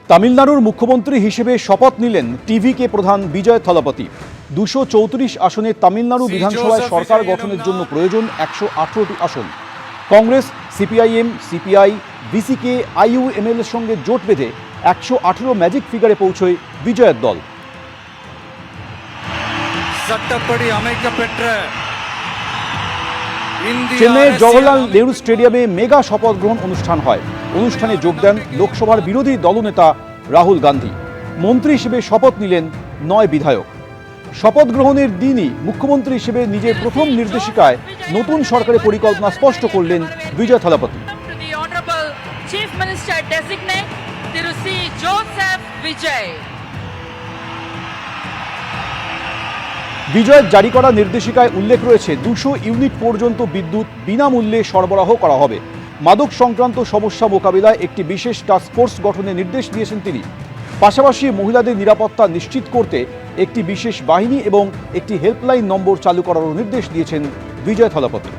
তামিলনাড়ুর মুখ্যমন্ত্রী হিসেবে শপথ নিলেন টিভিকে প্রধান বিজয় থলাপতি। 234 আসনে তামিলনাড়ু বিধানসভায় সরকার গঠনের জন্য প্রয়োজন 118টি আসন। কংগ্রেস, সিপিআইএম, সিপিআই, বিসিকে, আইইউএমএল এর সঙ্গে জোট বেঁধে 118 ম্যাজিক ফিগারে পৌঁছয় বিজয়ের দল। চেন্নাইয়ের জওহরলাল নেহরু স্টেডিয়ামে মেগা শপথ গ্রহণ অনুষ্ঠান হয়। অনুষ্ঠানে যোগ দেন লোকসভার বিরোধী দলনেতা রাহুল গান্ধী। মন্ত্রী হিসেবে শপথ নিলেন 9 বিধায়ক। শপথ গ্রহণের দিনই মুখ্যমন্ত্রী হিসেবে নিজের প্রথম নির্দেশিকায় নতুন সরকারের পরিকল্পনা স্পষ্ট করলেন বিজয় থলাপতি। বিজয়ের জারি করা নির্দেশিকায় উল্লেখ রয়েছে 200 ইউনিট পর্যন্ত বিদ্যুৎ বিনামূল্যে সরবরাহ করা হবে। মাদক সংক্রান্ত সমস্যা মোকাবিলায় একটি বিশেষ টাস্ক ফোর্স গঠনের নির্দেশ দিয়েছেন তিনি। পাশাপাশি মহিলাদের নিরাপত্তা নিশ্চিত করতে একটি বিশেষ বাহিনী এবং একটি হেল্পলাইন নম্বর চালু করারও নির্দেশ দিয়েছেন বিজয় থলাপতি।